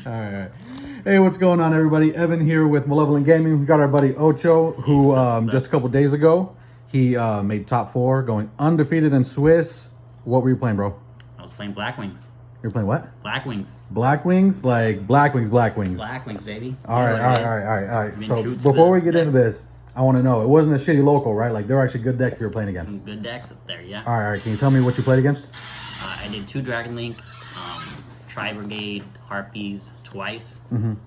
All right. Hey, what's going on, everybody? Evan here with Malevolent Gaming. We got our buddy Ocho, who just a couple days ago, he made top 4, going undefeated in Swiss. What were you playing, bro? I was playing Blackwings. You're playing what? Blackwings. Blackwings? Like Blackwings. Blackwings, baby. All right. So before we get into this, I want to know, it wasn't a shitty local, right? Like, there were actually good decks you were playing against. Some good decks up there, yeah. All right. Can you tell me what you played against? I did 2 Dragon Link, Tri Brigade, Harpies twice, and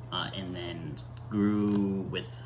then grew with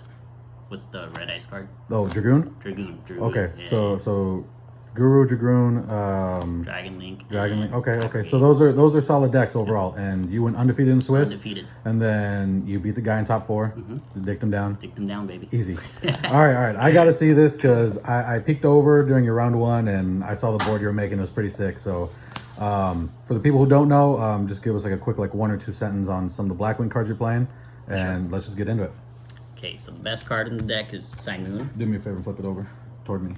what's the red ice card? Oh, Dragoon? Dragoon. Okay, yeah. so Guru, Dragoon, Dragon Link. Okay. So those are solid decks overall, and you went undefeated in Swiss. Undefeated. And then you beat the guy in top 4. Dicked him down. Dicked them down, baby. Easy. All right. I got to see this because I peeked over during your round 1 and I saw the board you were making. It was pretty sick. So for the people who don't know, just give us like a quick 1 or 2 sentence on some of the Blackwing cards you're playing, and let's just get into it. Okay, so the best card in the deck is Simoon. Do me a favor and flip it over toward me.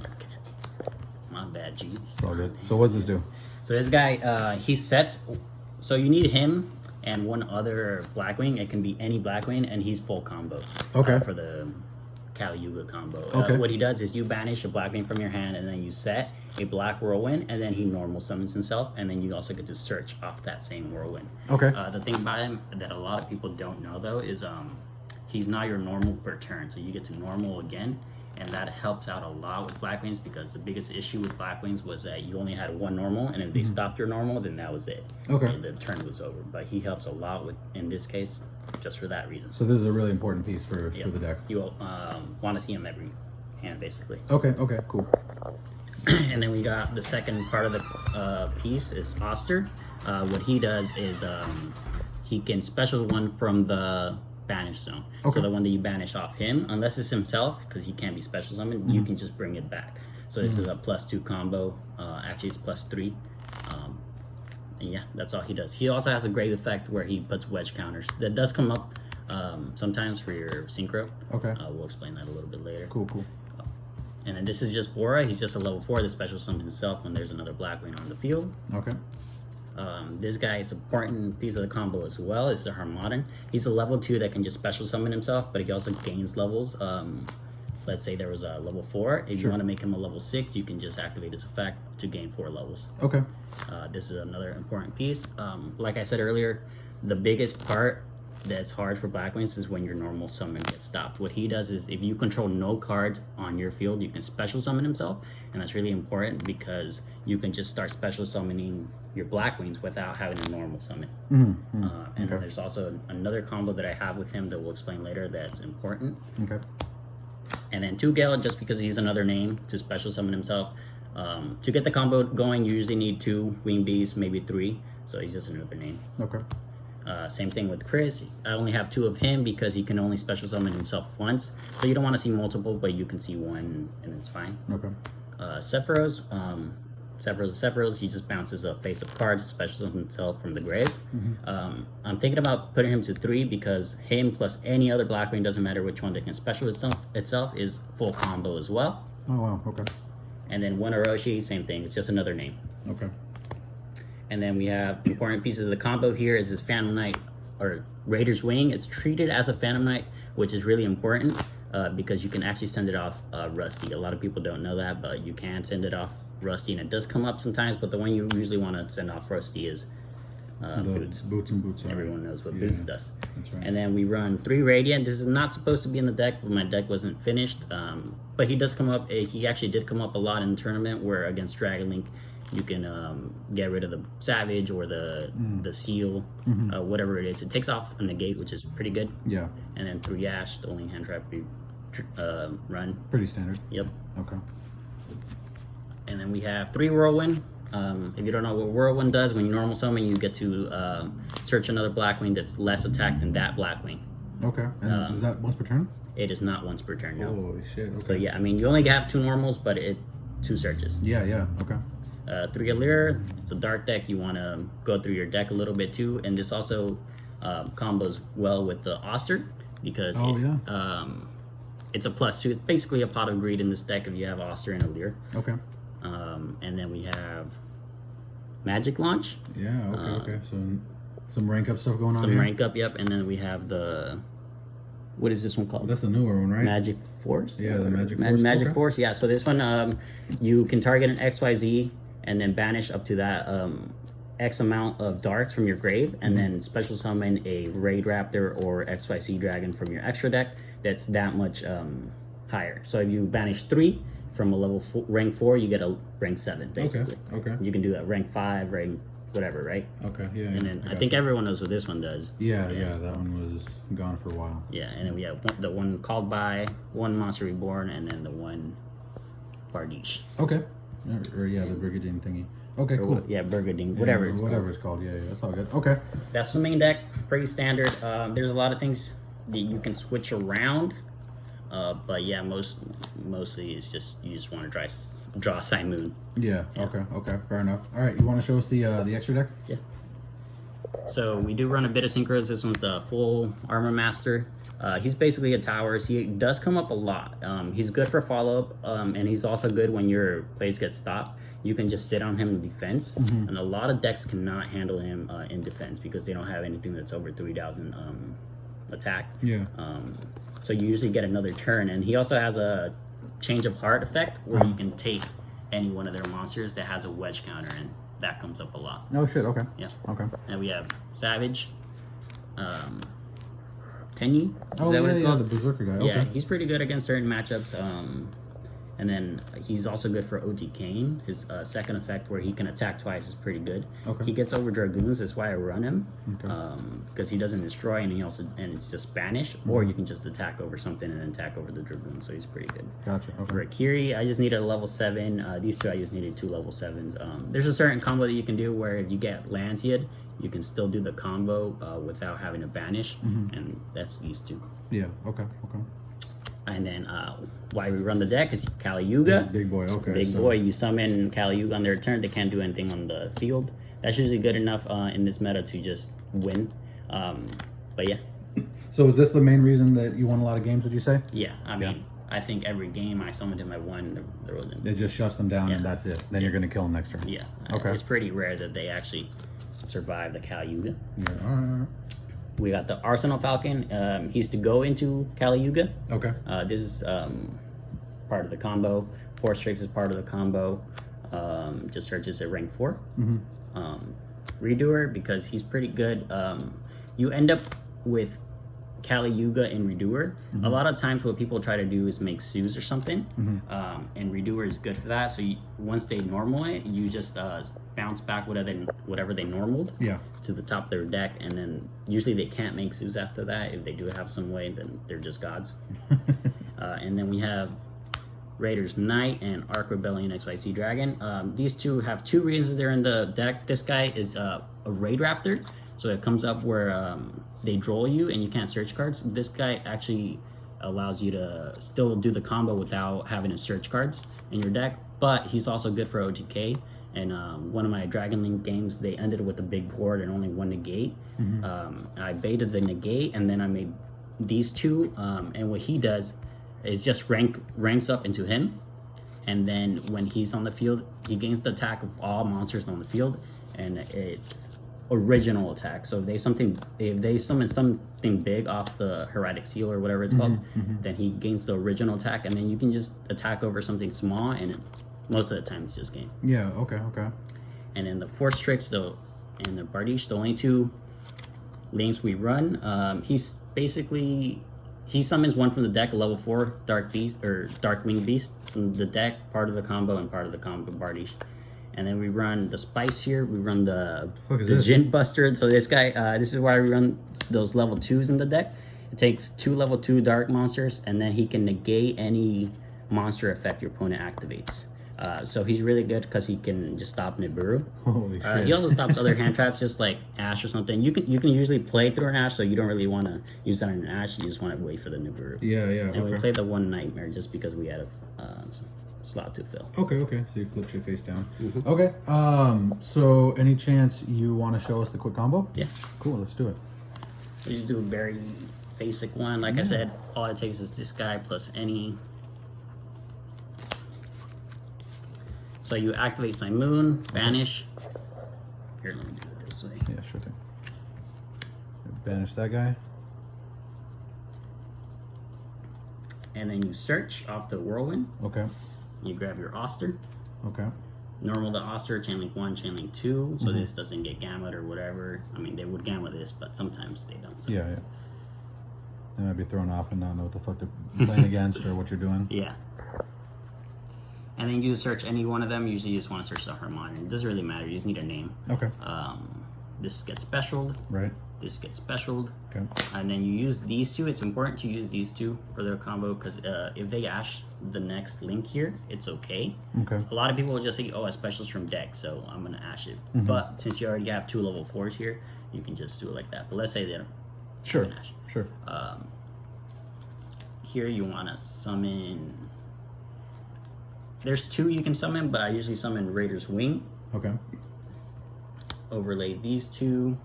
My bad, G. It's all good. So what does this do? So this guy, he sets. So you need him and one other Blackwing. It can be any Blackwing, and he's full combo. Okay. For the Kali Yuga combo. Okay. What he does is you banish a Blackwing from your hand, and then you set a black whirlwind, and then he normal summons himself, and then you also get to search off that same whirlwind. Okay. The thing about him that a lot of people don't know though is he's not your normal per turn, so you get to normal again. And that helps out a lot with Blackwings because the biggest issue with Blackwings was that you only had 1 normal, and if they stopped your normal, then that was it. Okay. And the turn was over. But he helps a lot with, in this case, just for that reason. So this is a really important piece for the deck. You will want to see him every hand, basically. Okay, cool. And then we got the second part of the piece is Oster. What he does is he can special one from the banish zone. Okay. So the one that you banish off him, unless it's himself, because he can't be special summoned, you can just bring it back. So this is a +2 combo. Actually, it's +3. And yeah, that's all he does. He also has a great effect where he puts wedge counters. That does come up sometimes for your synchro. Okay. We'll explain that a little bit later. Cool. And then this is just Bora. He's just a level 4 that special summons himself when there's another Blackwing on the field. Okay. This guy is an important piece of the combo as well. It's the Harmodin. He's a level 2 that can just special summon himself, but he also gains levels. Let's say there was a level 4. If you want to make him a level 6, you can just activate his effect to gain 4 levels. Okay. This is another important piece. Like I said earlier, the biggest part that's hard for Blackwings is when your normal summon gets stopped. What he does is if you control no cards on your field, you can special summon himself, and that's really important because you can just start special summoning your Blackwings without having a normal summon. And then there's also another combo that I have with him that we'll explain later that's important. Okay. And then 2 Gale, just because he's another name to special summon himself. To get the combo going, you usually need 2 Wing Bees, maybe 3, so he's just another name. Okay. Same thing with Chris. I only have 2 of him because he can only special summon himself once. So you don't want to see multiple, but you can see 1 and it's fine. Okay. Sephiroth. Sephiroth, he just bounces a face of cards, special summons himself from the grave. I'm thinking about putting him to 3 because him plus any other Blackwing, doesn't matter which one that can special itself is full combo as well. Oh, wow. Okay. And then 1 Orochi, same thing. It's just another name. Okay. And then we have important pieces of the combo here is this Phantom Knight or Raider's Wing. It's treated as a Phantom Knight, which is really important because you can actually send it off Rusty. A lot of people don't know that, but you can send it off Rusty, and it does come up sometimes, but the one you usually want to send off Rusty is Boots. Boots. Everyone knows what Boots does. That's right. And then we run 3 Radiant. This is not supposed to be in the deck, but my deck wasn't finished. But he does come up. He actually did come up a lot in the tournament where against Dragon Link, you can get rid of the Savage or the Seal, whatever it is. It takes off a negate, which is pretty good. Yeah. And then 3 Ash, the only hand trap we run. Pretty standard. Yep. Okay. And then we have 3 Whirlwind. If you don't know what Whirlwind does, when you normal summon, you get to search another Blackwing that's less attacked than that Blackwing. Okay. And is that once per turn? It is not once per turn, no. Holy shit. Okay. So yeah, I mean, you only have 2 normals, but 2 searches. Yeah. Okay. 3 Allure, it's a dark deck. You want to go through your deck a little bit too, and this also combos well with the Oster because it's a +2. It's basically a pot of greed in this deck if you have Oster and Allure. Okay. And then we have Magic Launch. Yeah. Okay. So Some rank up stuff going on Some here? rank up, yep. And then we have the, what is this one called? That's the newer one, right? Magic Force? Yeah, the Magic Force. Magic Okay. Force, yeah. So this one, you can target an XYZ and then banish up to that X amount of darts from your grave, and then special summon a Raid Raptor or XYZ Dragon from your extra deck that's that much higher. So if you banish 3 from a level rank 4, you get a rank 7, basically. Okay. You can do that rank 5, rank whatever, right? Okay. Yeah. And then I think everyone knows what this one does. Yeah. That one was gone for a while. Yeah, and then we have the one called by, one Monster Reborn, and then the one Bardiche. Okay. Or yeah, the Brigandine thingy. Okay, Or cool. Yeah, Burgundy, whatever Yeah, it's whatever called. it's called. Yeah, that's all good. Okay. That's the main deck, pretty standard. There's a lot of things that you can switch around, but yeah, mostly it's just you just want to draw Simoon. Yeah. Okay. Fair enough. All right. You want to show us the extra deck? Yeah. So we do run a bit of synchros. This one's a full armor master. He's basically a tower. So he does come up a lot. He's good for follow up, and he's also good when your plays get stopped. You can just sit on him in defense, and a lot of decks cannot handle him in defense because they don't have anything that's over 3,000 attack. Yeah. So you usually get another turn, and he also has a change of heart effect where you can take any one of their monsters that has a wedge counter, and that comes up a lot. No shit. Okay. Yeah. Okay. And we have Savage, Tenyi. Oh yeah, the Berserker guy. Okay. Yeah, he's pretty good against certain matchups. And then he's also good for OT Kane. His second effect, where he can attack twice, is pretty good. Okay. He gets over Dragoons. That's why I run him, Okay. because he doesn't destroy, and it's just banish, or you can just attack over something and then attack over the Dragoon. So he's pretty good. Gotcha. Okay. For Akiri, I just needed a level 7. These two, I just needed 2 level 7s. There's a certain combo that you can do where if you get Lanciad, you can still do the combo without having to banish, and that's these two. Yeah. Okay. And then why we run the deck is Kali Yuga. Big boy. Okay. Big boy, you summon Kali Yuga on their turn. They can't do anything on the field. That's usually good enough in this meta to just win. But yeah. So is this the main reason that you won a lot of games? Would you say? Yeah, I mean, I think every game I summoned him, I won. There wasn't. It just shuts them down, and Yeah. that's it. Then you're gonna kill them next turn. Yeah. Okay. It's pretty rare that they actually survive the Kali Yuga. Yeah. All right. We got the Arsenal Falcon. He's to go into Kali Yuga. Okay. This is part of the combo. Force Tricks is part of the combo. Just searches at rank 4. Redoer, because he's pretty good. You end up with Kali Yuga and Redoer. A lot of times what people try to do is make Sues or something. And Redoer is good for that. So once they normal it, you just bounce back whatever they normaled Yeah. to the top of their deck. And then usually they can't make Sues after that. If they do have some way, then they're just gods. And then we have Raiders Knight and Arc Rebellion XYZ Dragon. These two have 2 reasons they're in the deck. This guy is a Raid Raptor, so it comes up where they draw you and you can't search cards. This guy actually allows you to still do the combo without having to search cards in your deck, but he's also good for OTK. And one of my Dragon Link games, they ended with a big board and only 1 negate. I baited the negate, and then I made these 2, and what he does is just ranks up into him, and then when he's on the field, he gains the attack of all monsters on the field, and it's original attack. So if they summon something big off the Heretic Seal or whatever it's called, then he gains the original attack, and then you can just attack over something small, and most of the time it's just game. Yeah. Okay. And then the Force Tricks, and the Bardiche, the only 2 lanes we run. He's basically, he summons 1 from the deck, a level 4 Dark Beast or Darkwing Beast from the deck, part of the combo, and part of the combo Bardiche. And then we run the Spice here. We run the Jinn Buster. So this guy, this is why we run those level 2s in the deck. It takes 2 level 2 dark monsters, and then he can negate any monster effect your opponent activates. So he's really good because he can just stop Nibiru. Holy shit. He also stops other hand traps, just like Ash or something. You can usually play through an Ash, so you don't really want to use that on an Ash. You just want to wait for the Nibiru. Yeah. And we played the 1 Nightmare just because we had a slot to fill. Okay. So you flip your face down. Okay. So any chance you want to show us the quick combo? Yeah. Cool. Let's do it. We just do a very basic one. Like I said, all it takes is this guy plus any. So you activate Simoon, banish. Here, let me do it this way. Yeah. Sure thing. Banish that guy. And then you search off the whirlwind. Okay. You grab your Oster. Okay. Normal to Oster, chain link 1, chain link 2, so this doesn't get gamut or whatever. I mean, they would gamut this, but sometimes they don't. So. Yeah, yeah. They might be thrown off and not know what the fuck they're playing against or what you're doing. Yeah. And then you search any one of them. Usually you just want to search the Harmonic. It doesn't really matter. You just need a name. Okay. This gets specialed. Right. This gets specialed. Okay. And then you use these two. It's important to use these two for their combo because if they ash the next link here, it's okay. Okay. A lot of people will just say, oh, a special's from deck, so I'm going to ash it. But since you already have 2 level 4s here, you can just do it like that. But let's say they don't. Sure. Ash. Sure. Here you want to summon. There's 2 you can summon, but I usually summon Raider's Wing. Okay. Overlay these 2.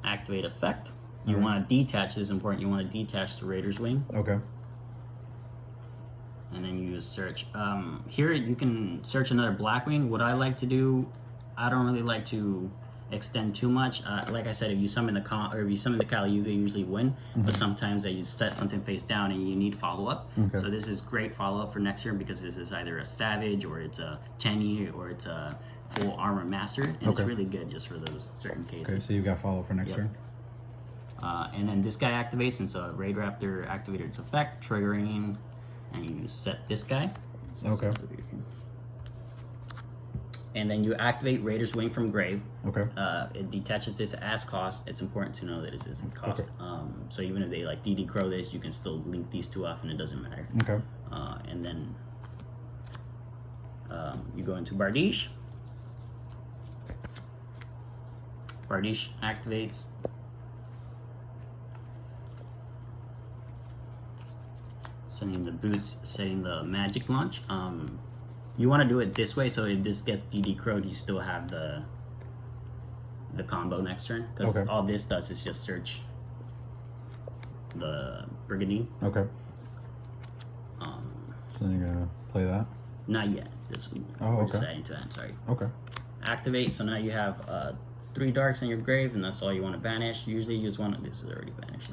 Activate effect. You want to detach, this is important, you want to detach the Raider's Wing. Okay. And then you just search. Here you can search another Blackwing. What I like to do, I don't really like to extend too much. Like I said, if you summon the Kali, you usually win. But sometimes they just set something face down and you need follow up. Okay. So this is great follow up for next turn because this is either a Savage or it's a Tenyi or it's a full armor master, and it's really good just for those certain cases. Okay, so you've got follow for next turn. And then this guy activates, and so Raid Raptor activated its effect, triggering, and you set this guy. Okay. And then you activate Raider's Wing from Grave. Okay. It detaches this as cost. It's important to know that it isn't cost. Okay. So even if they like DD Crow this, you can still link these 2 off and it doesn't matter. Okay. And then you go into Bardiche. Bardiche activates. Sending the boost, setting the magic launch. You want to do it this way, so if this gets DD Crowed, you still have the combo next turn. Because all this does is just search the Brigandine. Okay. So then you're gonna play that? Not yet. This one. Oh, We're just okay. adding to that, sorry. Okay. Activate, so now you have 3 darks in your grave, and that's all you want to banish. Usually you just want to, this is already banished.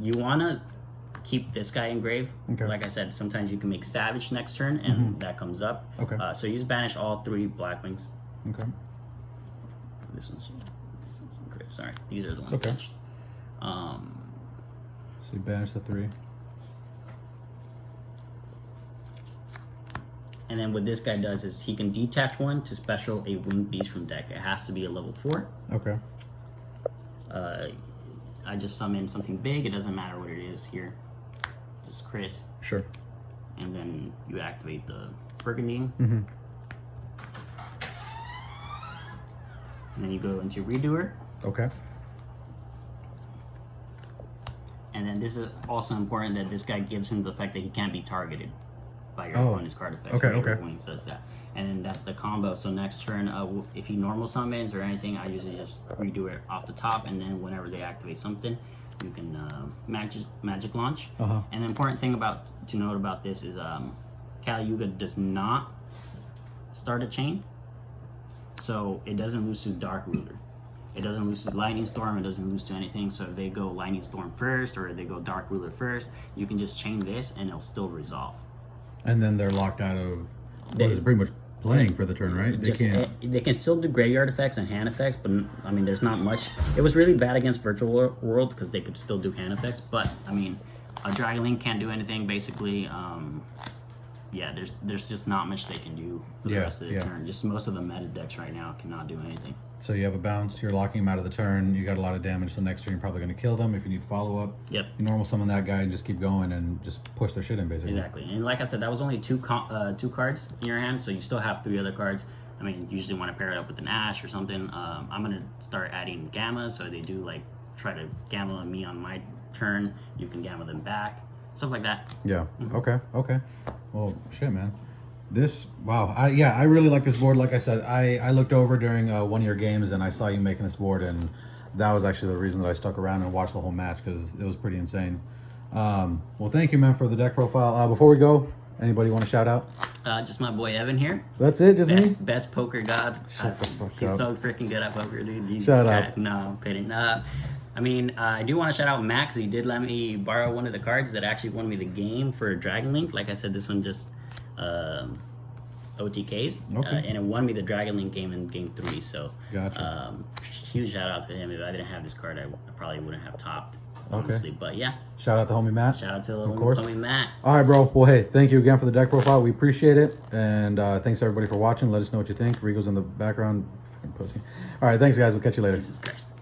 You want to keep this guy in grave. Okay. Like I said, sometimes you can make Savage next turn, and that comes up. Okay. So you just banish all 3 Blackwings. Okay. This one's in grave. Sorry, these are the ones Okay. banished. So you banish the 3. And then what this guy does is he can detach 1 to special a winged beast from deck. It has to be a level 4. Okay. I just summon something big. It doesn't matter what it is here. Just Chris. Sure. And then you activate the Brigandine. Mm-hmm. And then you go into Redoer. Okay. And then this is also important that this guy gives him the fact that he can't be targeted by your opponent's card effect. Okay, Raider okay. Wing says that. And then that's the combo. So next turn, if he normal summons or anything, I usually just redo it off the top. And then whenever they activate something, you can magic launch. And the important thing to note about this is Kali Yuga does not start a chain. So it doesn't lose to Dark Ruler. It doesn't lose to Lightning Storm. It doesn't lose to anything. So if they go Lightning Storm first or they go Dark Ruler first, you can just chain this and it'll still resolve. And then they're locked out of what is pretty much playing for the turn, right? They can't. They can still do graveyard effects and hand effects, but I mean, there's not much. It was really bad against Virtual World because they could still do hand effects, but I mean, a Dragon Link can't do anything basically. Yeah, there's just not much they can do for the rest of the turn. Just most of the meta decks right now cannot do anything. So you have a bounce, you're locking them out of the turn, you got a lot of damage, so next turn you're probably going to kill them if you need follow-up. Yep. You normal summon that guy and just keep going and just push their shit in, basically. Exactly. And like I said, that was only two cards in your hand, so you still have 3 other cards. I mean, you usually want to pair it up with an Ash or something. I'm going to start adding Gamma, so they do, like, try to Gamma me on my turn. You can Gamma them back. Stuff like that. Yeah. Okay. Well, shit, man. Wow. I really like this board. Like I said, I looked over during one of your games and I saw you making this board, and that was actually the reason that I stuck around and watched the whole match because it was pretty insane. Well, thank you, man, for the deck profile. Before we go, Anybody want to shout out? Just my boy Evan here. That's it, just me? Best poker god. Shut the fuck He's up. so freaking good at poker, dude. Jesus Shout out. Christ. No, I'm kidding. I mean, I do want to shout out Matt because he did let me borrow one of the cards that actually won me the game for Dragon Link. Like I said, this one just OTKs, Okay. and it won me the Dragon Link game in game 3. So, Gotcha. huge shout out to him. If I didn't have this card, I probably wouldn't have topped, honestly. But yeah, Shout out to homie Matt. shout out to little Of course. homie Matt. All right, bro. Well, hey, thank you again for the deck profile. We appreciate it. And thanks, everybody, for watching. Let us know what you think. Rigo's in the background. Fucking pussy. All right, thanks, guys. We'll catch you later. Jesus Christ.